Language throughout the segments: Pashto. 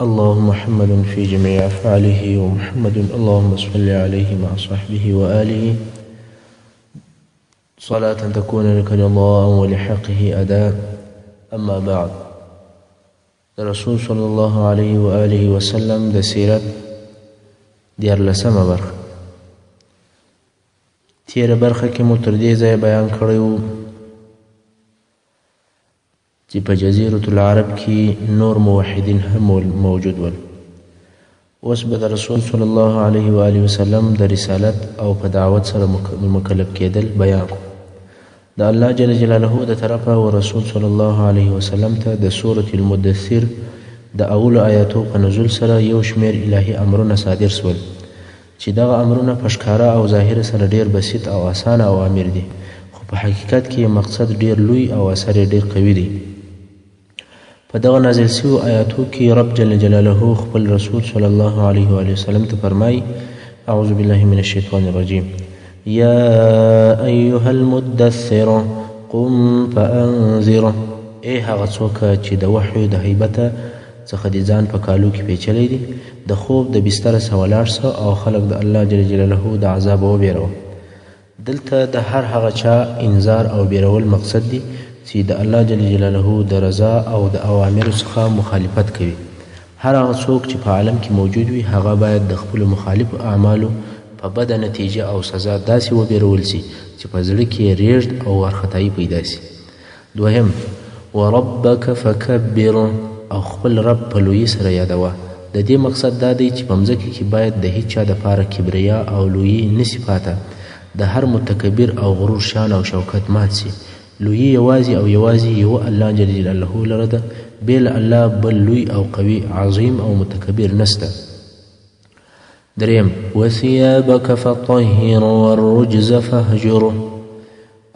اللهم محمد في جميع أفعاله ومحمد اللهم صل عليه مع صحبه وآله صلاة تكون لك رضاء ولحقه أداء. أما بعد، رسول صلى الله عليه وآله وسلم د سیرت 14مه برخه. تیره برخه کې مو تر دې ځایه بیان کړی وو چې په جزیرة العرب کې نور موحدین هم موجود ول. اوس به د رسول صلی الله علیه و آله وسلم د رسالت او په دعوت سره مکلف کېدل بیان کړو. د الله جل جلاله د طرفه و رسول صلی الله علیه وسلم ته د سورة المدثر د اولو آیاتو په نزول سره یو شمیر الهي امرونه صادر سول چې دغه امرونه په ښکاره او ظاهر سره ډیر بسیط او اسانه اوامر دي، خو په حقیقت کې مقصد ډیر لوی او اثر ډیر قوي دی. په دغه نازل شویو آیاتو کې رب جل جلاله خپل رسول صلی الله علیه و آله وسلم ته فرمایي: اعوذ بالله من الشیطان الرجیم یا ایها المدثر قم فانذر. ای هغه څوک چې د وحی د هیبته څخه د ځان په کالو کې پیچلی دي، د خوب د بستر څخه ولاړ شه او خلق د الله جل جلاله د عذاب وبېروه. دلته د هر هغه چا انذار او بیرول مقصد دی چې د الله جل جلاله د رضا او د اوامرو څخه مخالفت کوي. هر هغه څوک چې په عالم کې موجود وي هغه باید د خپلو مخالفو اعمالو په بده نتیجه او سزا داسې وبېرول سي چې په زړه کې ریږد او وارخطایي پیدا سي. دوهم، وربک فکبر، او خپل رب په لویي سره یادوه. د دې مقصد دا دی چې په مځکه کې باید د هیچ چا دپاره کبریا او لویي نسي پاته. د هر متکبر او غرور شان او شوکت مات سي. لویي یوازې او یوازې یو الله جل جلاله لره ده، بې له الله بل لوی او قوي عظیم او متکبر نسته. دریم، وثیابک فطهر والرجز فهجر،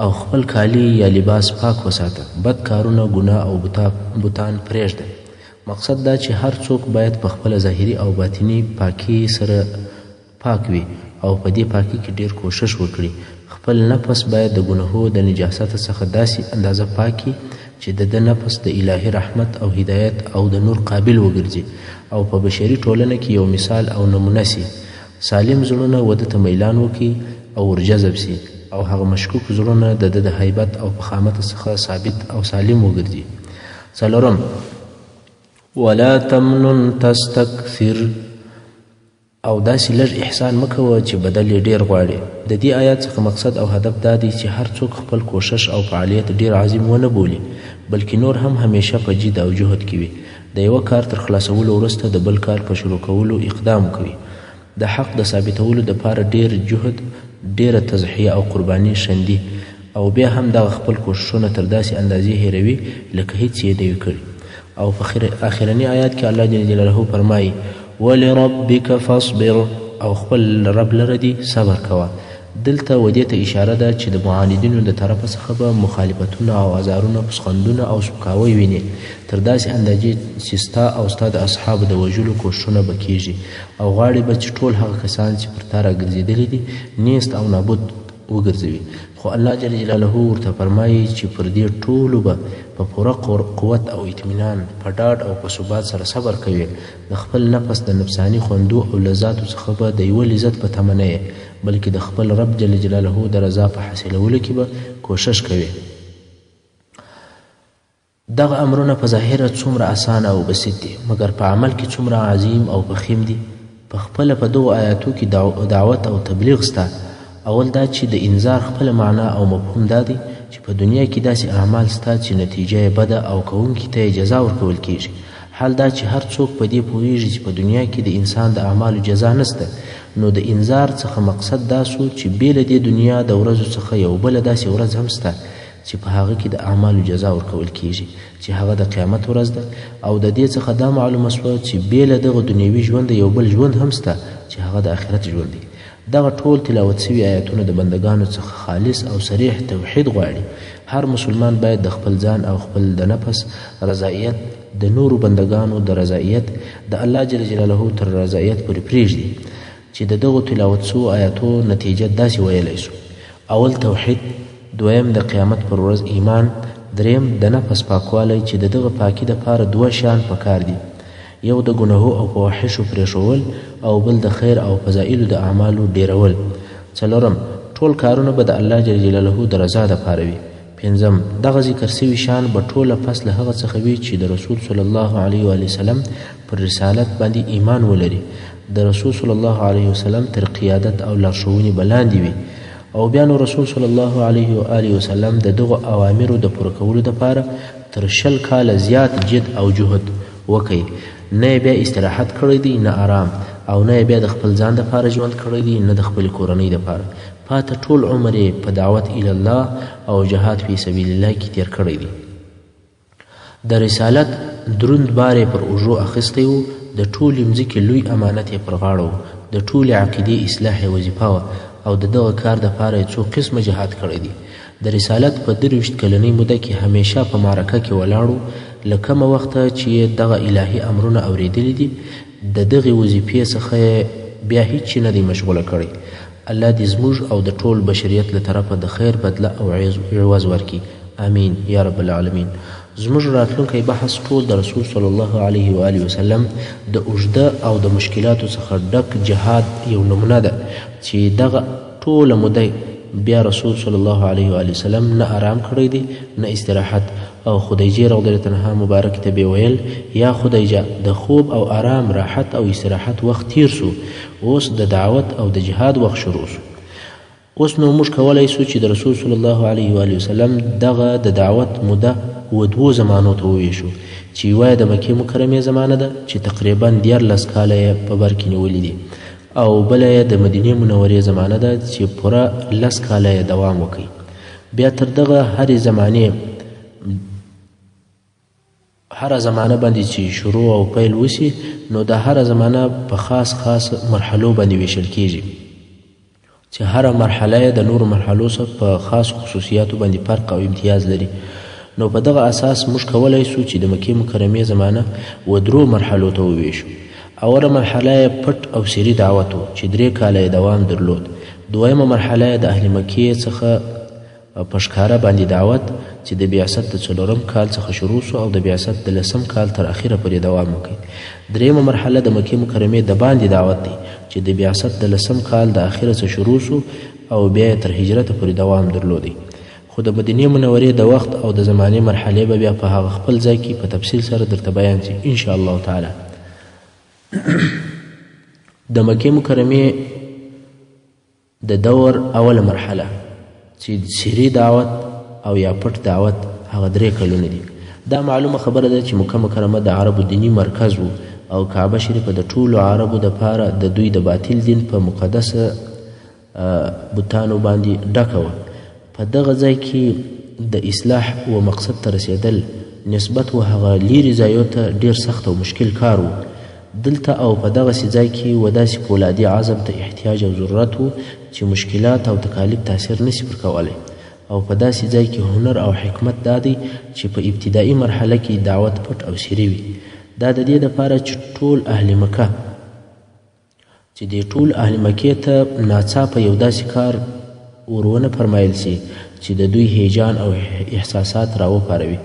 او خپل کالی یا لباس پاک وساته، بد کارونه ګناه او بوتان پرېږده. مقصد دا چې هر څوک باید په خپله ظاهري او باطني پاکي سره پاک وي او په دې پاکي کې ډیر کوشش وکړي. خپل نفس باید د ګناهو د نجاست څخه داسې اندازه پاکي چې د نفس د الهي رحمت او هدایت او د نور قابل وګرځي او په بشري ټولنه کې یو مثال او نمونه سي. سالم زړونه وده ته میلان وکړي او ورجذب سي، او هغه مشکوک زړونه د د هیبت او فخامت څخه ثابت او سالم وګرځي. څلورم، ولا تمنن تستكثر، او داسې لږ احسان مه کوه چې بدل یې ډیر غواړي. د دې آیات څخه مقصد او هدف دا دی چې هر څوک خپل کوشش او فعالیت ډیر عظیم ونه بولي، بلکې نور هم همیشه په جد او جهد کې وي. د یوه کار تر خلاصولو وروسته د بل کار په شروع کولو اقدام کوي. د حق د ثابتولو دپاره ډیر جهد، ډیره تضحیه او قرباني شندي، او بیا هم دغه خپل کوششونه تر داسې اندازې هیروي لکه هیڅ یې نه وي کړي. او په آخرني آیات کې الله جل جلاله فرمایي: ولربک فاصبر، او خپل رب لره دی صبر کوه. دلته ودې ته اشاره ده چې د معاندینو د طرفه څخه به مخالفتونه او ازارونه، پسخندونه او سپکاوی ویني تر داسې اندازې چې ستا او ستا د اصحابو د وژلو کوششونه به کیږي، او غواړي به چې ټول هغه کسان چې پر تا راګرځېدلي دي نیست او نابود وګرځوي. خو الله جل جلاله ورته فرمایي چې پر دې ټولو به په پوره قوت او اطمینان، په ډاډ او په ثبات سره صبر کوي. د خپل نفس د نفساني خوندو او لذاتو څخه به د یوه لذت په تمه نه یې، بلکې د خپل رب جل جلاله د رضا په حاصلولو کې به کوشش کوي. دغه امرونه په ظاهره څومره اسانه او بسیط دي، مګر په عمل کې څومره عظیم او فخیم دي. په خپله په دغو آیاتو کې دعوت او تبلیغ سته. اول دا چې د انذار خپله معنا او مفهوم دا دی چې په دنیا کې داسې اعمال سته چې نتیجه یې بده او کوونکي ته یې جزا ورکول کیږي. حال دا چې هر څوک په دې پوهیږي چې په دنیا کې د انسان د اعمالو جزا نسته، نو د انذار څخه مقصد دا سو چې بې له دې دنیا د ورځو څخه یو بله داسې ورځ هم سته چې په هغه کې د اعمالو جزا ورکول کیږي، چې هغه د قیامت ورځ ده. او د دې څخه دا معلومه سوه چې بې له دغه دنیوي ژوند یو بل ژوند هم سته چې هغه د آخرت ژوند دی. دغه ټول تلاوت شوي آیاتونه د بندګانو څخه خالص او صریح توحید غواړي. هر مسلمان باید د خپل ځان او خپل د نفس رضایت د نورو بندګانو د رضایت د الله جل جلاله تر رضایت پورې پرېږدي. چې د دغو تلاوت شوو آیاتو نتیجه داسې ویلی شو: اول توحید، دویم د قیامت پر ورځ ایمان، دریم د نفس پاکوالی چې د دغه پاکي دپاره دوه شیان پکار دي. یو د ګناهو او فواحشو پرېښول او بل د خیر او فضایلو د اعمالو ډیرول. څلورم ټول کارونه به د الله جل جلاله د رضا دپاره وي. پنځم دغه ذکر سوي شیان به ټوله پس له هغه څخه وي چې د رسول صلی الله علیه و وسلم پر رسالت باندې ایمان ولري، د رسول صلی الله علیه وسلم تر قیادت او لارښوونې به لاندې وي، او بیا نو رسول صلی الله علیه و آله وسلم د دغو اوامرو د پوره کولو دپاره تر 20 کاله زیات جد او جهد وکړي. نه بیا استراحت کړی دی، نه آرام، او نه بیا د خپل ځان دپاره ژوند کړی دی، نه د خپلې کورنۍ دپاره. پاته ټول عمر یې په دعوت الله او جهاد فی سبیل الله کې تیر کړی دی. د رسالت دروند بار یې پر اوږو اخیستی و، د ټولې مځکې لوی امانت یې پر غاړه و، د ټولې عقیدې اصلاح یې وظیفه وه، او د دغه کار دپاره یې څو قسمه جهاد کړی دی. د رسالت په 23 کلنۍ موده کې همیشه په معرکه کې ولاړو، له کومه وخته چې دغه الهي امرونه اورېدلي دي، د دغې وظیفې څخه بیا هیڅ نه دی مشغوله کړی. الله دې زموږ او د ټول بشریت له طرفه د خیر بدله او عوض ورکړي. امین یا رب العالمین. زموږ راتلونکی بحث ټول د رسول صلی الله علیه و آله وسلم د اوږده او د مشکلاتو څخه ډک جهاد یو نمونه ده چې دغه ټوله موده بیا رسول صلی الله علیه و آله وسلم نه آرام کړی دی، نه استراحت. او خدیجې رضی الله عنها مبارک ته به ویل یا خدیجه د خوب او آرام، راحت او استراحت وخت تیر سو، اوس د دعوت او د جهاد وخت شروع سو. اوس نو موږ کولی سو چې د رسول صلی الله علیه و آله وسلم دغه د دعوت موده و 2 زمانو ته وویشو، چې یوه د مکې مکرمې زمانه ده چې تقریبا 14 کاله یې په بر کې نیولي دي، او بله یې د مدینې منورې زمانه ده چې پوره 10 کاله یې دوام وکړي. بیا تر دغه هره زمانه باندې چې شروع او پیل وسی، نو د هره زمانه په خاص مرحلو باندې ویشل کیږي، چې هره مرحله د نورو مرحلو څخه په خاص خصوصیاتو باندې فرق او امتیاز لري. نو په دغه اساس موږ کولی سو چې د مکې مکرمې زمانه و 3 مرحلو ته وویشو. اوله مرحله پټ او سری دعوت و چې 3 کاله دوام درلود. دویمه مرحله د اهل مکې څخه په ښکاره باندې دعوت چې د بعثت د 4م کال څخه شروع سو او د بعثت د 10م کال تر اخره پورې دوام وکړي. دریمه مرحله د مکې مکرمې د باندې دعوت دی چې د بعثت د 10م کال د اخره څخه شروع سو او بیا تر هجرت پورې دوام درلودی. خو د مدینې منورې د وخت او د زمانې مرحلې به بیا په هغه خپل ځای کې په تفصیل سره درته بیان شي ان شاء الله تعالی. د مکې مکرمې د دور اوله مرحله چې سری دعوت او یا پټ دعوت هغه 3 کلونه دي. دا معلومه خبره ده چې مکه مکرمه د عربو دینی مرکز و او کعبه شریفه د ټولو عربو دپاره د دوی د باطل دین په مقدسه بوتانو باندې ډکه وه. په دغه ځای کې د اصلاح و مقصد ته رسېدل نسبت و هغه لیرې ځایو ته ډېر سخت او مشکل کار و. دلته او په دغسې ځای کې و داسې فولادي عزم ته احتیاج او ضرورت و چې مشکلات او تکالیف تاثیر نشي پر کولی. او په داسې ځای کې هنر او حکمت دا دی چې په ابتدایي مرحله کې دعوت پټ او سری وي. دا د دې دپاره چې ټول اهل مکه چې د ټول اهل مکې ته ناڅاپه یو داسې کار ورونه فرمایل سي چې د دوی هیجان او احساسات راوپاروي.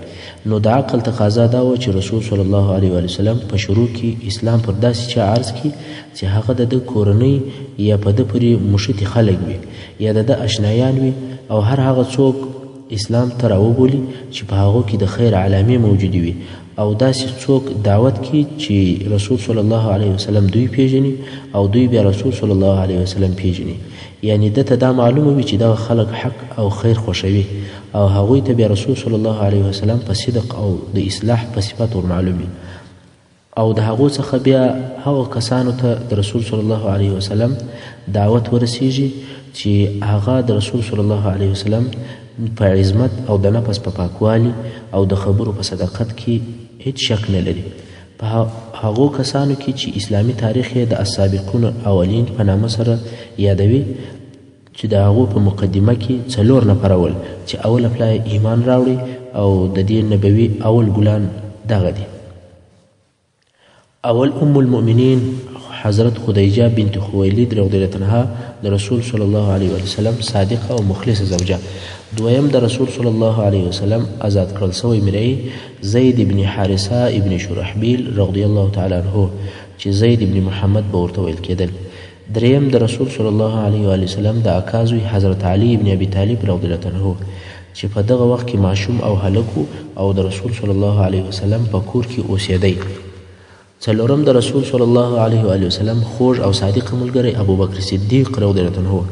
نو د عقل تقاضا دا و چې رسول صلی الله علیه و سلم په شروع کې اسلام پر داسې چا عرض کړي چې هغه د ده کورنۍ یا په ده پورې مشتي خلک وي یا د ده اشنایان وي، او هر هغه څوک اسلام ته راوبولي چې په هغو کې د خیر علامې موجودې وي، او داسې څوک دعوت کړي چې رسول صلی الله علیه وسلم دوی پیژني او دوی بیا رسول صلی الله علیه وسلم پیژني. یعنی دته دا معلومه وي چې دغه خلک حق او خیر خوښوي، او هغوی ته بیا رسول صلی الله علیه وسلم په صدق او د اصلاح په صفت ور معلوم وي، او د هغو څخه بیا هغو کسانو ته د رسول صلی الله علیه وسلم دعوت ورسیږي چې هغه د رسول صلی الله علیه وسلم په عظمت او د نفس په پاکوالي او د خبرو په صداقت کې هیڅ شک نه لري. په هغو کسانو کې چې اسلامي تاریخ یې د السابقون اولین په نامه سره یادوي، چې د هغو په مقدمه کې 4 نفر ول چې اول پلای ایمان راوړي او د دین نبوي اول ګلان دغه دي. اول ام المؤمنین حضرت خدیجه بنت خویلد رضی الله عنها د رسول صلی الله علیه وسلم صادقه او مخلصه زوجه. دویم د رسول صلی الله علیه وسلم آزاد کړل سوی مریی زید ابن حارثه ابن شرحبیل رضی الله تعالی عنه چې زید ابن محمد به ورته ویل کېدل. دریم د رسول صلی الله علیه وسلم د اکا زوی حضرت علی ابن ابي طالب رضی الله عنه چې په دغه وخت کې معصوم او هلک او د رسول صلی الله علیه وسلم په کور کې اوسېدی. څلورم د رسول صلی الله علیه وسلم خوږ او صادق ملګری ابوبکر صدیق رضی الله عنه.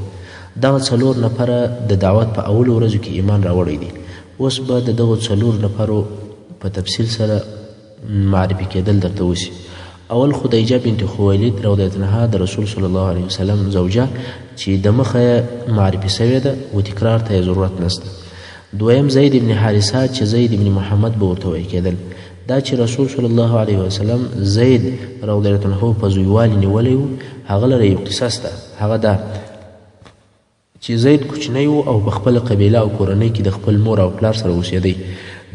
دغه څلور نفره د دعوت په اولو ورځو کې ایمان راوړی دي. اوس به د دغو څلور نفرو په تفصیل سره معرفي کېدل درته وشي. اول خدیجه بنت خویلد رضی الله عنها د رسول صلی الله علیه وسلم زوجه چې د مخه معرفي سوې ده و تکرار ته ضرورت نشته. دویم زید ابن حارثه چې زید ابن محمد به ورته ویل کېدل. دا چې رسول صلی الله علیه وسلم زید رضی الله عنه په زویوالي نیولی و هغه لره یو قصه شته. هغه دا چې زید کوچنی و او په خپله قبیله او کورنۍ کې د خپل مور او پلار سره اوسېدی.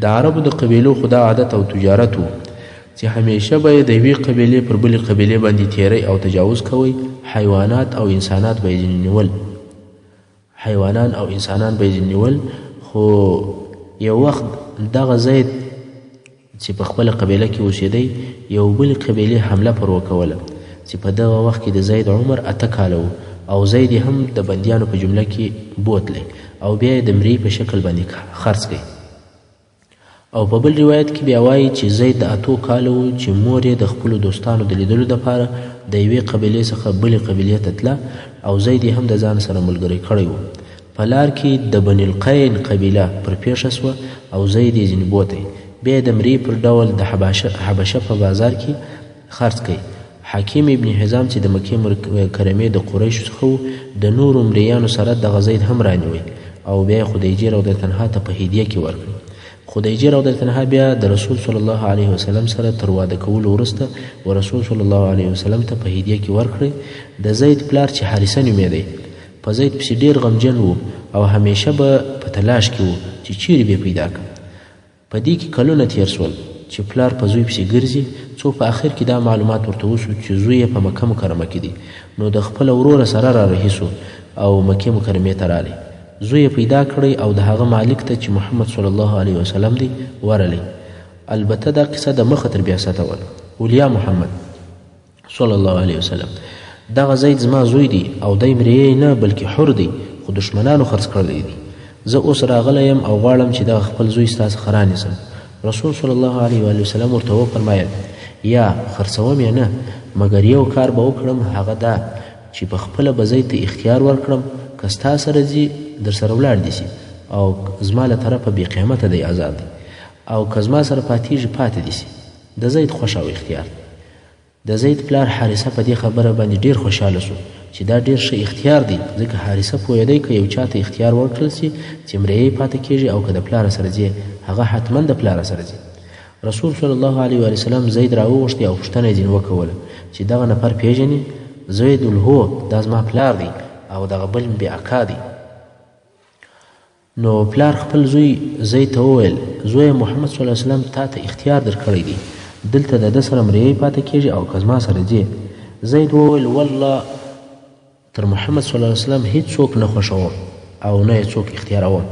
د عربو د قبیلو خو دا عادت او تجارت و چې همیشه به یې د یوې قبیلې پر بلې قبیلې باندې تیری او تجاوز کوئ. حیوانات او انسانان به یې نیول. خو یو وخت دغه زید چې په خپله قبیله کې اوسېدی یو بلې قبیلې حمله پر وکوله چې په دغه وخت کې د زید عمر 8 کاله و او زید هم د بندیانو په جمله کې بوتلی او بیا یې د مریی په شکل باندې خرڅ کړي. او په بل روایت کې بیا وایي چې زید د 8 کاله و چې مور یې د خپلو دوستانو د لیدلو دپاره د یوې قبیلې څخه بلې قبیلې ته تله او زید یې هم د ځان سره ملګری کړی و. په لار کې د بني القین قبیله پر پیښه سوه او زید یې ځینې بوتی. بیا د مریی پر ډول د حبشه په بازار کې خرڅ کړي. حکیم ابن حزام چې د مکې مکرمې د قریشو څخه و د نورو مرییانو سره دغه زید هم رانیوی او بیا یې خدیجې رضی الله عنها ته په هدیه کې ورکړي. خدیجې رضی الله عنها بیا د رسول صلی الله علیه وسلم سره تر واده کولو وروسته و رسول صلی الله علیه وسلم ته په هدیه کې ورکړي. د زید پلار چې حارثه نومېدی په زید پسې ډېر غمجن و او همیشه به په تلاش کې و چې چیرې به پیدا کړم. په دې کې کلونه تیر سول چې پلار په زوی پسې ګرځي څو په آخر کې دا معلومات ورته وشو چې زوی یې په مکه مکرمه کې دی. نو د خپله وروره سره را رهي سو او مکې مکرمې ته رالی. زوی یې پیدا کړی او د هغه مالک ته چې محمد صلی الله علیه وسلم دی ورلی. البته دا قصه د مخه تر بیاسته وله. اولیا محمد صلی الله علیه وسلم دغه زید زما زوی دی او دی مریی نه بلکې حر دی خو دشمنانو خرڅ کړلی دی. زه اوس راغلی یم او غواړم چې دغه خپل زوی ستا څخه رانیسم. رسول صلی الله علیه وسلم ورته وفرمایل یا خرڅوم یا نه مګر یو کار به وکړم هغه دا چې په خپله به زید ته اختیار ورکړم که ستا سره ځي در سره ولاړ دي سي او زما له طرفه بې قیمته دی آزاد دی او که زما سره پاتېږي پاتې دي سي. د زید خوښ او اختیار. د زید پلار حارثه په دې خبره باندې ډېر خوشحاله سو چې دا ډېر ښه اختیار دی ځکه حارثه پوهېدی که یو چا ته اختیار ورکړل سي چې مریی پاتې کېږي او که د پلاره سره ځي هغه حتما د پلاره سره ځي. رسول صلی الله علیه وسلم زید راوغوښتې او پوښتنه یې ځینې وکوله چې دغه نفر پیژنې؟ زید الهو دا زما پلار دی او دغه بل بې اکا دی. نو پلار خپل زوی زید ته وویل زویه محمد صلی الله علیه وسلم تا ته اختیار درکړی دی دلته د ده سره مریی پاتې کېږي او که زما سره ځې. زید وویل والله تر محمد صلی الله علیه وسلم هیڅوک نه خوښوم او نه یې څوک اختیاروم.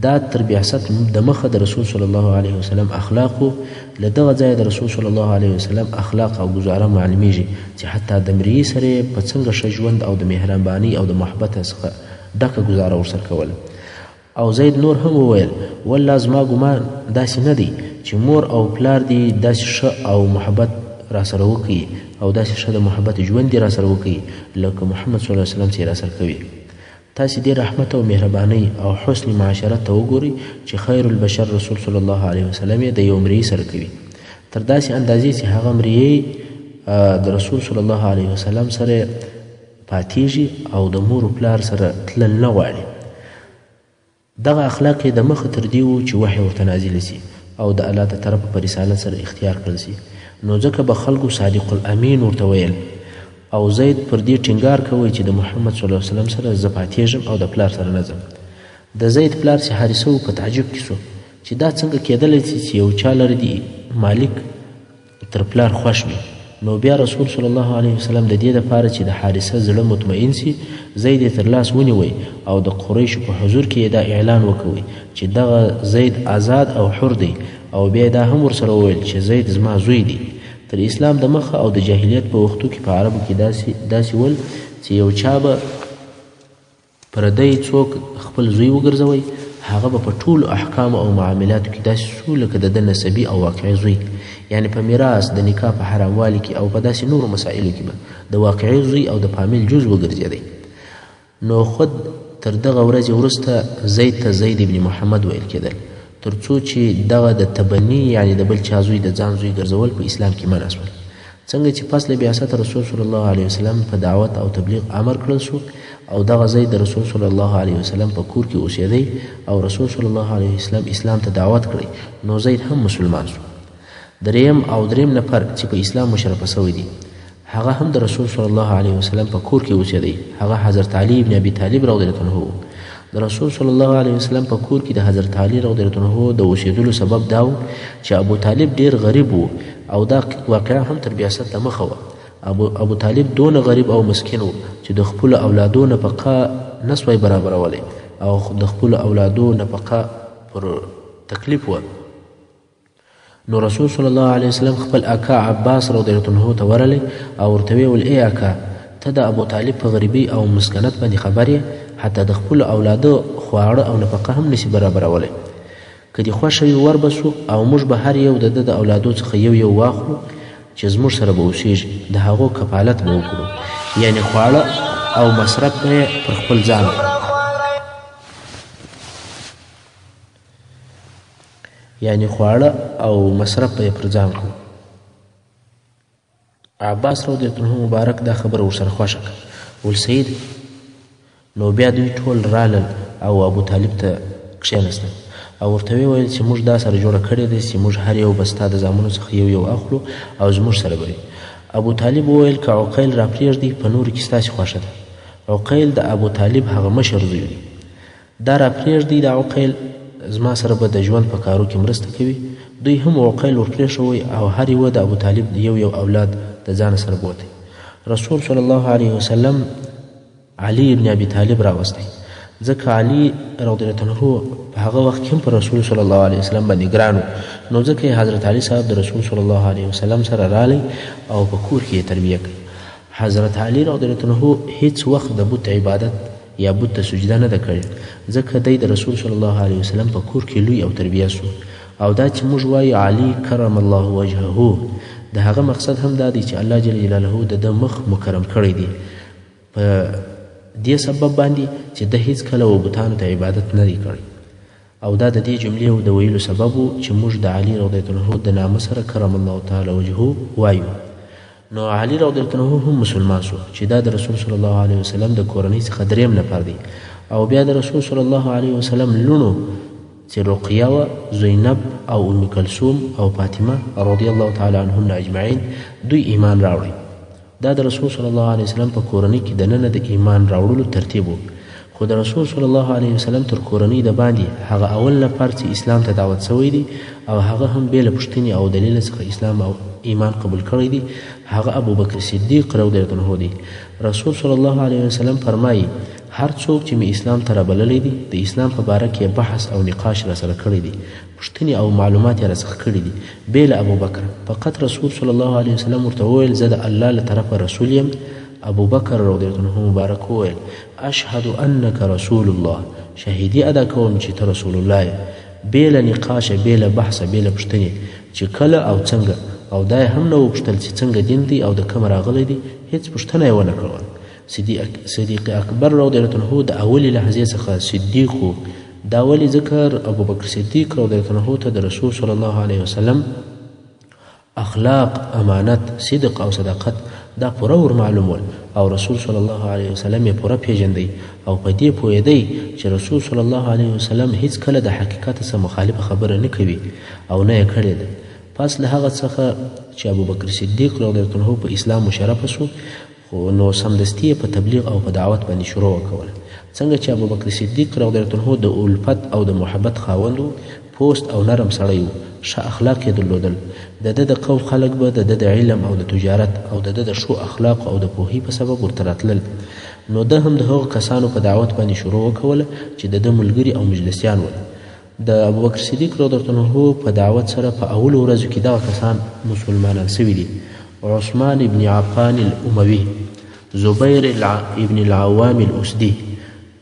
دا تر بعثت د مخه د رسول صلی الله علیه وسلم اخلاقو. له دغه ځایه د رسول صلی الله علیه وسلم اخلاق او ګزاره معلومیږي چې حتی د مریی سره په څنګه ښه ژوند او د مهربانۍ او د محبت څخه ډکه ګزاره ورسره کوله. او زید نور هم وویل والله زما ګمان داسې نه دی چې مور او پلار دي داسې ښه او محبت را سره وکړي او داسې ښه د محبت ژوند دي را سره وکړي لکه محمد صلی الله علیه وسلم چې را سره کوي. تاسې دې رحمت او مهربانۍ او حسن معاشرت ته وګورئ چې خیر البشر رسول صلی الله علیه وسلم یې د یو مریی سره کوي تر داسې اندازې چې هغه مریی د رسول صلی الله علیه وسلم سره پاتېږي او د مور و پلار سره تلل نه غواړي. دغه اخلاق یې د مخه تر دې و چې وحی ورته نازل سي او د الله د طرفه په رسالت سره اختیار کړل سي. نو ځکه به خلکو صادق الامین ورته ویل او زید پر دې ټینګار کوي چې د محمد صلی الله علیه وسلم سره زه پاتېږم او د پلار سره نه ځم. د زید پلار چې حارثه و په تعجب کې سو چې دا څنګه کېدلی سي چې یو چا لره دي مالک تر پلار خوښ وي. نو بیا رسول صلی الله علیه وسلم د دې دپاره چې د حارثه زړه مطمئن سي زید یې تر لاس ونیوی او د قریشو په حضور کې یې دا اعلان وکوي چې دغه زید آزاد او حر دی او بیا دا هم ورسره وویل چې زید زما زوی دی. تر اسلام د مخه او د جاهلیت په وختو کې په عربو کې داسې ول چې یو چا به پردی څوک خپل زوی وګرځوي هغه به په ټولو احکامو او معاملاتو کې داسې سو لکه د ده نسبي او واقعي زوی، یعنی په میراث د نکاح په حراموالي کې او په داسې نورو مسایلو کې به د واقعي زوی او د فامیل جز وګرځېدی. نو خود تر دغه ورځې وروسته زید ته زید ابن محمد ویل کېدل تر څو چې دغه د تبني یعنی د بل چا زوی د ځان زوی ګرځول په اسلام کې منع شول. څنګه چې پس له بعثت رسول صلی الله علیه وسلم په دعوت او تبلیغ امر کړل شو او دغه زید د رسول صلی الله علیه وسلم په کور کې اوسېدی او رسول صلی الله علیه وسلم اسلام ته دعوت کړی نو زید هم مسلمان شو. دریم نفر چې په اسلام مشرفه شوی دی هغه هم د رسول صلی الله علیه وسلم په کور کې اوسېدی. هغه حضرت علی ابن ابي طالب رضی الله عنه د رسول صلی الله علیه وسلم په کور کې د حضرت علی رضی الله عنه د اوسېدلو سبب دا و چې ابو طالب ډیر غریب و او دا واقعا هم تر بعثت ته مخه وه. ابو طالب دونه غریب او مسکین و چې د خپلو اولادو نفقه نسوی برابرولی او د خپلو اولادو نفقه پر تکلیف و. نو رسول صلی الله علیه وسلم خپل اکا عباس رضی الله عنه ته ورغلی او ورته ویې ویل ای اکا ته د ابو طالب په غریبۍ او مسکنت باندې خبر یې حتی د خپلو اولادو خواړه او نفقه هم نشي برابرولی. که دې خوښه وي وربسو او موږ به هر یو د ده د اولادو څخه یو واخلو چې زموږ سره به اوسېږي د هغو کفالت به وکړو یعنی خواړه او مصرف به یې پر خپل ځان کړو. عباس رضی الله عنه مبارک دا خبره ورسره خوښه کړه. ول سید نو بیا دوی ټول رالل او ابو طالب ته کښېنستل او ورته ویل چې موږ دا سره جوړه کړې ده چې موږ هر یو به ستا د زامنو څخه یو اخلو او زموږ سره به وي. ابو طالب وویل که عقیل راپرېږدي په نورو کې ستاسې خوښه ده. عقیل د ابو طالب هغه مشر زوی دی. دا راپرېږدي د عقیل زما سره به د ژوند په کارو کې مرسته کوي. دوی هم عقیل ورپرېښوی او هر یوه د ابو طالب یو اولاد د ځان سره بوتی. رسول صلی الله علیه وسلم علی ابن ابي طالب راوستی ځکه علی رضی الله عنه په هغه وخت کې هم پر رسول صلی الله علیه وسلم باندې ګران و نو ځکه یې حضرت علی صاحب د رسول صلی الله علیه وسلم سره رالی او په کور کې یې تربیه کړی. حضرت علی رضی الله عنه هیڅ وخت د بت عبادت یا بت ته سجده نه ده کړې ځکه دی د رسول صلی الله علیه وسلم په کور کې لوی او تربیه سو. او دا چې موږ وایو علی کرم الله وجهه د هغه مقصد هم دا دی چې الله جل جلاله د ده مخ مکرم کړی دی په دې سبب باندې چې ده هیڅ کله و بتانو ته عبادت نه دی کړی. او دا د دې جملې د ویلو سبب و چې موږ د علي رضی الله عنه د نامه سره کرم الله تعالی وجهه وایو. نو علي رضی الله عنه هم مسلمان شو چې دا د رسول صلی الله علیه وسلم د کورنۍ څخه دریم نفر دی. او بیا د رسول صلی الله علیه وسلم لونو چې رقیه و زینب او ام کلثوم او فاطمه رضی الله تعالی عنهن اجمعین دوی ایمان راوړی. دا د رسول صلی الله علیه وسلم په کورنۍ کې دننه د ایمان راوړلو ترتیب و. خو د رسول صلی الله علیه وسلم تر کورنۍ د باندې هغه اول نفر چې اسلام ته دعوت شوی دی او هغه هم بې له پوښتنې او دلیل څخه اسلام او ایمان قبول کړی دی هغه ابوبکر صدیق رضی الله عنه دی. رسول صلی الله علیه وسلم فرمایي هر څوک چې می اسلام ته رابللی دی د اسلام په باره کې بحث او نقاش راسره کړی دی پوښتنې او معلومات یې راڅخه کړي دي بې له ابوبکر. فقط رسول صلی الله علیه وسلم ورته وویل زه د الله له طرفه رسول یم. ابوبکر رضی الله عنه مبارک وویل اشهد انک رسول الله شهیدي ادا کوم چې ته رسول الله یې بې له نقاشه بې له بحثه بې له پوښتنې چې کله او څنګه او دا هم نه وپوښتل چې څنګه دین دی او د کومه راغلی دی هیڅ پوښتنه یې ونه کړله. صدیق اکبر رضی الله عنه د اولې لحظې څخه صدیق و. دا ولې ذکر ابوبکر صدیق رضی الله عنه ته د رسول صلی الله علیه وسلم اخلاق امانت صدق او صداقت دا پوره ور معلومول او رسول صلی الله علیه وسلم یې پوره پیژندی او په دې پوهېدی چې رسول صلی الله علیه وسلم هیڅ کله د حقیقت سره مخالفه خبره نه کوي او نه یې کړې ده. پس له هغه څخه چې ابوبکر صدیق رضی الله عنه په اسلام مشرفه شو خو نو سمدستي په تبلیغ او په دعوت باندې شروع وکوله. څنګه چې ابوبکر صدیق رضی الله عنه د الفت او د محبت خاوند پوست او نرم سړی و، ښه اخلاق یې درلودل. د ده د قوم خلک به د ده د علم او د تجارت او د ده د ښو اخلاقو او د پوهې په سبب ورته راتلل. نو ده هم د هغو کسانو په دعوت باندې شروع وکوله چې د ده ملګري او مجلسیان ول. د ابوبکر صدیق رضی الله عنه په دعوت سره په اولو ورځو کې دغه کسان مسلمانان سوي دي: عثمان ابن عفان الاموي، زبیر ابن العوام الاسدي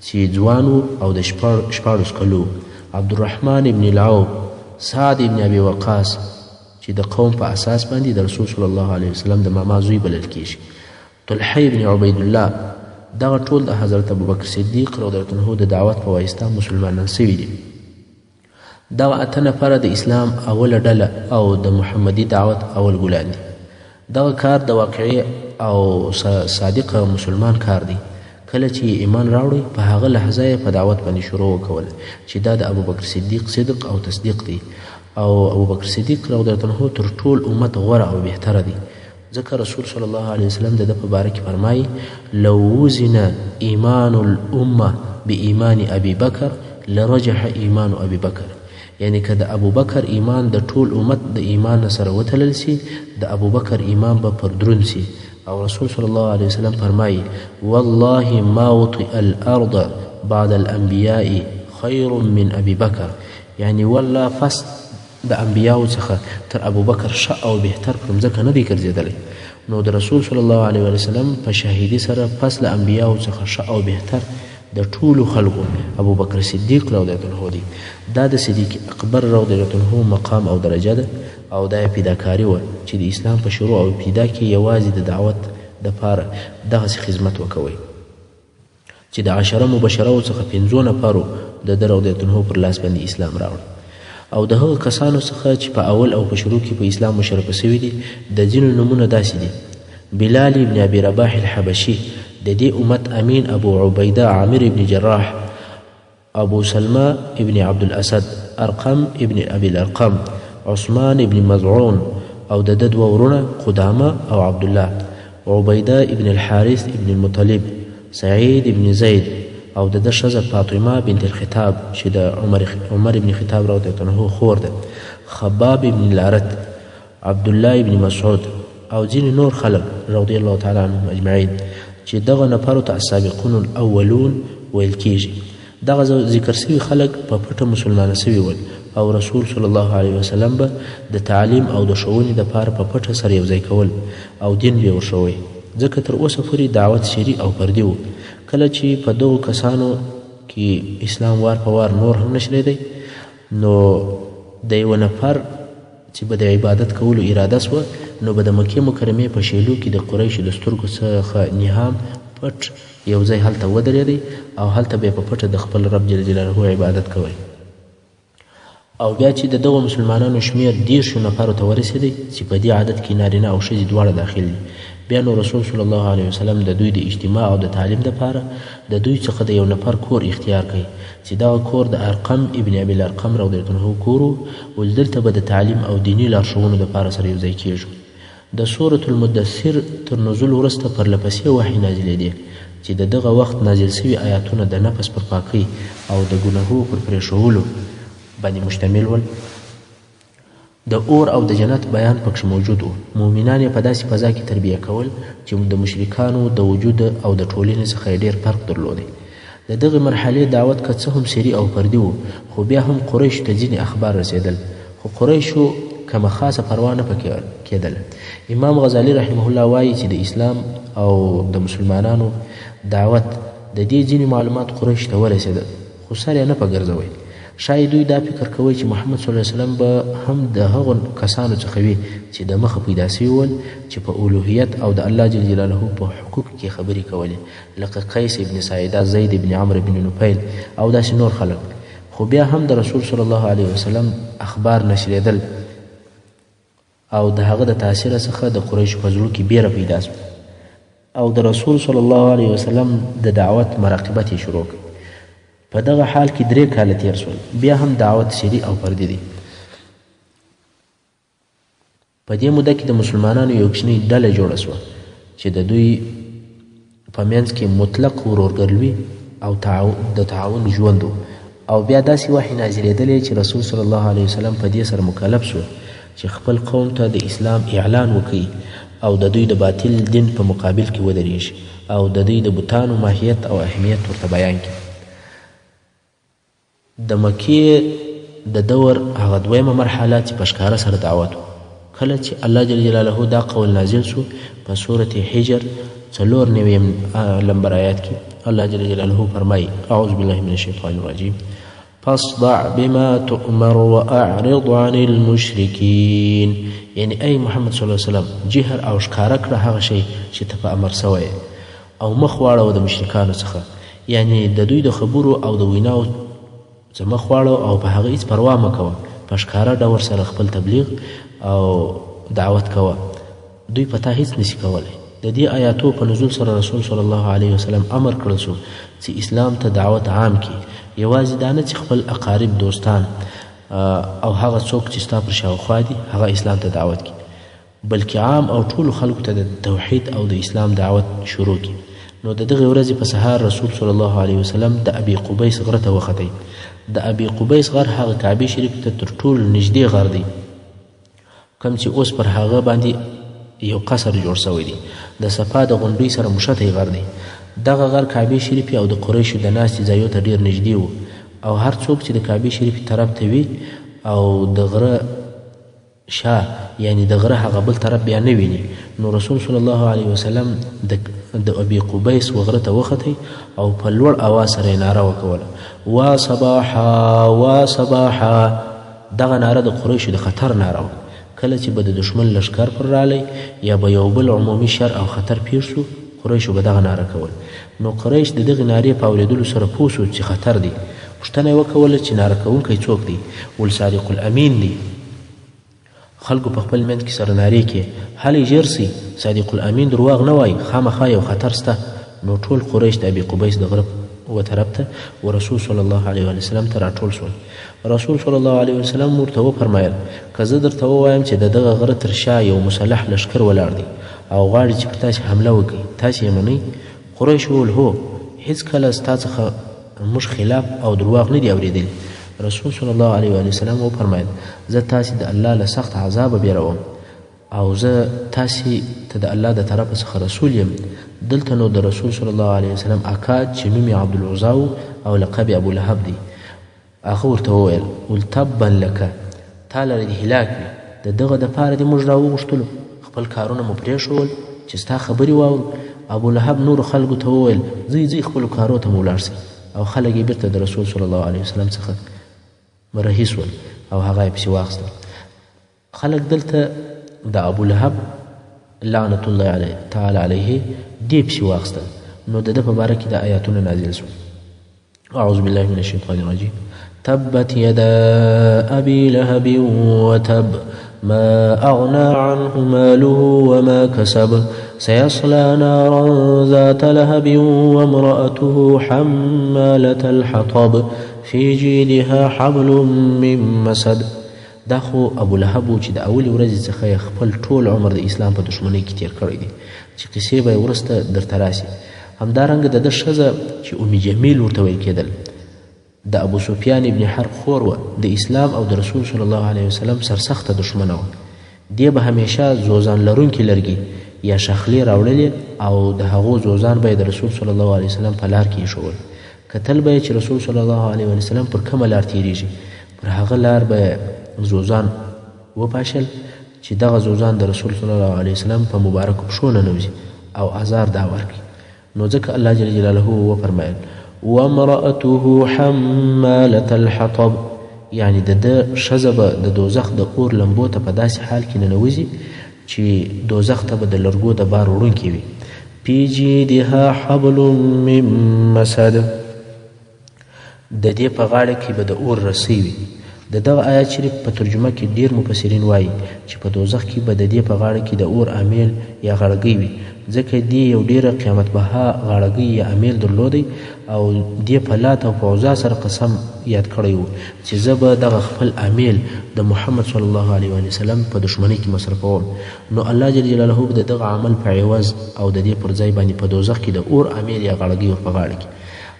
چې ځوان او د شپاړس کلو، عبدالرحمن ابن العوف، سعد ابن ابي وقاص چې د قوم په اساس باندې د رسول صلی الله علیه وسلم د ماما زوی بلل کیږي، طلحه ابن عبید الله. دغه ټول د حضرت ابوبکر صدیق رضی الله عنه د دعوت په واسطه مسلمانان سوي دي. دغه اته نفره د اسلام اوله ډله او د محمدي دعوت اول ګلان دي. دغه کار د واقعي او صادق مسلمان کار دی. کله چې ایمان راوړي په هغه لحظه یې په دعوت باندې شروع وکول چې دا د ابوبکر صدیق صدق او تصدیق دی، او ابوبکر صدیق رضی الله عنه تر ټول امت غوره او بهتره دی. ځکه رسول صلی الله علیه وسلم د ده په باره کې فرمایي: لو وزن ایمان الامه بایمان ابي بکر لرجح ایمان ابي بکر. یعنی که د ابوبکر ایمان د ټول امت د ایمان سره وتلل سي، د ابوبکر ایمان به پر دروند سي. او رسول صلی الله علیه وسلم فرمایي: والله ما وطئ الارض بعد الانبیاء خیر من ابي بکر. یعنی والله پس د انبیاو څخه تر ابوبکر ښه او بهتر پر مځکه نه دی ګرځېدلی. نو د رسول صلی الله علیه وسلم په شهیدي سره پس له انبیاو څخه ښه او بهتر د ټولو خلکو ابوبکر صدیق رضی الله عنه دی. دا د صدیق اکبر رضی الله عنه مقام او درجه ده، او دا یې پیداکاري وه چې د اسلام په شروع او ابتدا کې یوازې د دعوت دپاره دغسې خدمت وکوئ چې د 10 مبشرو څخه 5 نفرو د ده رضی الله عنه پر لاس باندې اسلام راوړ. او د هغو کسانو څخه چې په اول او په شروع کې په اسلام مشرفه سوي دي د ځینو نومونه داسې دي: بلال ابن ابي رباح الحبشي، د دې امت امین ابو عبیده عامر ابن جراح، ابو سلمہ ابن عبد الاسد، ارقم ابن ابي الارقم، عثمان ابن مزعون، او د ده دوه ورونه قدامه او عبدالله، عبیده ابن الحارث ابن المطلب، سعید ابن زید، او د ده ښځه فاطمه بنت الخطاب چې د عمر ابن خطاب رضی الله عنه خور ده، خباب ابن الارت، عبدالله ابن مسعود، او ځینې نور خلک رضی الله تعالی عنهم اجمعین چې دغه نفرو ته السابقون الاولون ویل کیږي. دغه ذکر سوي خلک په پټه مسلمانه سوي ول، او رسول صلی الله علیه وسلم به د تعلیم او د ښوونې دپاره په پټه سره یوځای کول او دین به یې ورښوی. ځکه تر اوسه پورې دعوت سري او فردي و. کله چې په دغو کسانو کې اسلام وار په وار نور هم نشریدی، نو د یوه نفر چې به د عبادت کولو اراده سوه، نو به د مکې مکرمې په شیلو کې د قریشو د سترګو څخه نهام پټ یو ځای هلته ودرېدی، او هلته به یې په پټه د خپل رب جل جلاله عبادت کوی. او بیا چې د دغو مسلمانانو شمیر 10 نفرو ته ورسېدی چې په دې عدد کې نارینه او ښځې دواړه داخل دي، بیا نو رسول صلی الله علیه وسلم د دوی د اجتماع او د تعلیم دپاره د دوی څخه د یو نفر کور اختیار کړي چې دغه کور د ارقم ابن ابي الارقم رضی الله عنه کور و. دلته به د تعلیم او دیني لارښوونو دپاره سره یوځای کیږو. د سورة المدثر تر نزول وروسته پرلپسې وحی نازلېدې چې د دغه وخت نازل سوي آیاتونه د نفس پر پاکۍ او د ګناهو پر پرېښولو باندې مشتمل ول. د اور او د جنت بیان پکښې موجود و. مؤمنان یې په داسې فضا کې تربیه کول چې د مشرکانو د وجود او د ټولنې څخه یې ډېر فرق درلودی. د دغې مرحلې دعوت که څه هم سري او فردي و، خو بیا هم قریشو ته ځینې اخبار رسېدل، خو قریشو کومه خاصه پروا نه پکې کېدله. امام غزالی رحمه الله وایي چې د اسلام او د مسلمانانو دعوت د دې ځینې معلومات قریشو ته ورسېدل، خو سر یې نه په ګرځوئ. شاید دوی دا فکر کوي چې محمد صلی الله علیه وسلم به هم د هغو کسانو څخه وي چې د مخه پیدا سوي ول چې په الوهیت او د الله جل جلاله په حقوق کې خبرې کولې، لکه قیس ابن ساعده، زید ابن عمرو ابن نفیل او داسې نور خلک. خو بیا هم د رسول صلی الله علیه وسلم اخبار نشریدل، او د هغه د تاثیر څخه د قریشو په زړه کې بیره پیدا سوه، او د رسول صلی الله علیه وسلم د دعوت مراقبت یې شروع کړ. په دغه حال کې 3 کاله تیر سول. بیا هم دعوت سري او فردي دی. په دې موده کې د مسلمانانو یو کوچنۍ ډله جوړه سوه چې د دوی په منځ کې مطلق ورورګلوي او د تعاون ژوند و، او بیا داسې وحی نازلېدلی چې رسول صلی الله علیه وسلم په دې سره مکلف شو چې خپل قوم ته د اسلام اعلان وکړي او د دوی د باطل دین په مقابل کې ودرېږي او د دوی د بوتانو ماهیت او اهمیت ورته بیان کړي. د مکې د دور هغه دویمه مرحله چې په ښکاره سره دعوت و. کله چې الله جل جلاله دا قول نازل شو په سورة حجر 4 نمبر آیات کې الله جل جلاله فرمایي اعوذ بالله من الشیطان الرجیم فاصدع بما تؤمر واعرض عن المشرکین. یعنی ای محمد صلی الله علیه وسلم جهر او ښکاره کړه هغه شی چې ته په امر سوی او مخ واړوه د مشرکانو څخه، یعنی د دوی د خبرو او د ویناو څه مخ واړوه او په هغه هېڅ پروا مه کوه، په ښکاره ډول سره خپل تبلیغ او دعوت کوه، دوی په تا هېڅ نشي کولی. د دې آیاتو په نزول سره رسول صلی الله علیه وسلم امر کړل شو چې اسلام ته دعوت عام کړي، یوازې دا نه چې خپل اقارب دوستان او هغه څوک چې ستا پر شاوخوا دي هغه اسلام ته دعوت کړي، بلکې عام او ټولو خلکو ته د توحید او د اسلام دعوت شروع کړي. نو د دغې ورځې په سهار رسول صلی الله علیه وسلم د ابي قبیس غره ته وختئ. د ابي قبیس غر هغه کعبې شریف ته تر ټولو نږدې غر دی، کوم چې اوس پر هغه باندې یو قصر جوړ شوی دی، د صفا د غونډۍ سره مشتی غر دی. دغه غر کعبې شریفې او د قریشو د ناستې ځایو ته ډېر نږدې و او هر څوک چې د کعبې شریفې طرف ته وي او د غره شا یعنی د غره هغه بل طرف بیا نه ویني. نو رسول صلی الله علیه وسلم د ابي قبیس وغره ته وختئ او په لوړ اواز سره یې ناره وکوله وا صباحا وا صباحا. دغه ناره د قریشو د خطر ناره وه. کله چې به د دشمن لښکر پر رالی یا به یو بل عمومي شر او خطر پیښ شو قریشو به دغه ناره کول. نو قریش د دغې نارې په اورېدلو سره پوه شو چې خطر دی. پوښتنه یې وکوله چې ناره کوونکی څوک دی؟ ول صادق الامین دی. خلکو په خپل منځ کې سره نارې کې هلئ ژر سئ، صادق الامین درواغ نه وایي، خامخا یو خطر سته. نو ټول قریش د ابي قبیس د غره و طرف ته و رسول صلی الله علیه وسلم ته راټول شول. رسول صلی الله علیه وسلم ورته وفرمایل که زه درته ووایم چې د دغه غره تر شا یو مسلح لښکر ولاړ دی او غواړي چې پر تاسې حمله وکړي، تاسې یې منئ؟ قریش وویل هو، هېڅکله ستا څخه موږ خلاف او درواغ نه دي اورېدلي. رسول صلی الله علیه وسلم وفرمایل زه تاسې د الله له سخت عذابه بیروم او زه تاسې ته د الله د طرفه څخه رسول یم. دلته نو د رسول صلی الله علیه وسلم اکا چې نوم یې عبدالعزا او لقب ابو لهب دی، هغه ورته وویل تبا لکه، تا لره دې هلاک وي، د دغه دپاره دې موږ راوغوښتلو، خپل کارونه مو پرېښول چې ستا خبرې واورو. ابو لهب نورو خلکو ته وویل ځئ ځئ خپلو کارو ته مو ولاړ سئ. او خلک یې بېرته د رسول صلی الله علیه وسلم څخه رهي سول او هغه یې پسې واخیستل. خلک دلته د ابو لهب لعنت الله تعالی علیه دې پسې واخیستل. نو د ده په باره کې د آیاتونه نازل شول. اعوذ بالله من الشیطان الرجیم تبت یدا ابي لهب وتب ما اغنى عنه ماله وما كسب سيصلى نارا ذات لهب وامرأته حمالة الحطب في جيدها حبل من مسد. دا خو ابو لهب چې د اولې ورځې څخه یې خپل ټول عمر د اسلام په دښمنۍ کې تیر کړی دی چې قصې به یې وروسته درته راسي. همدارنګه د ده ښځه چې ام جمیل ورته ویل کېدل د ابو سفیان ابن حرب خور وه، د اسلام او د رسول صلی الله علیه وسلم سرسخته دښمنه وه. دې به همیشه زوزان لرونکي لرګي یا شخلې راوړلې او د هغو زوزان به یې د رسول صلی الله علیه وسلم په لار کې ایښول. کتل به یې چې رسول صلی الله علیه وسلم پر کومه لار تیریږي، پر هغه لار به زوزان وپاشل چې دغه زوزان د رسول صلی الله علیه وسلم په مبارکو پښو ننوځي او آزار دا ورکړي. نو ځکه الله جل جلاله وفرمایل وامرأته حمالة الحطب، یعنی د ده ښځه به د دوزخ د اور لمبو ته په داسې حال کې ننوځي چې دوزخ ته به د لرګو د بار وړونکې وي. فی جیدها حبل من مسد، د دې په غاړه کې به د اور رسۍ وي. د دغه آیات شریف په ترجمه کې ډیر مفسرین وایي چې په دوزخ کې به د دې په غاړه کې د اور امیل یا غړګۍ وي، ځکه دې یو ډیره قیامت بها غړګۍ یا امیل درلودی او دې په لات او په عزا سره قسم یاد کړی و چې زه به دغه خپل امیل د محمد صلی الله علیه وسلم په دښمنۍ کې مصرفوم. نو الله جل جلاله به د دغه عمل په عوض او د دې پر ځای باندې په دوزخ کې د اور امیل یا غړګۍ ور په غاړه کې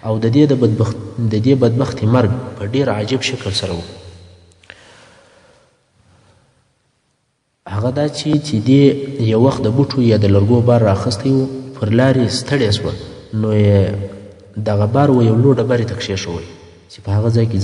او د دې بدبختي مرګ په ډیر عجیب شکل سره و. هغه دا چې دې یو وخت د بوټو یا د لرګو بار راخستی و، پر لارې ستړې سوه، نو یې دغه بار و یو لوی ډبرې ته کښېښوی چې په هغه ځای کې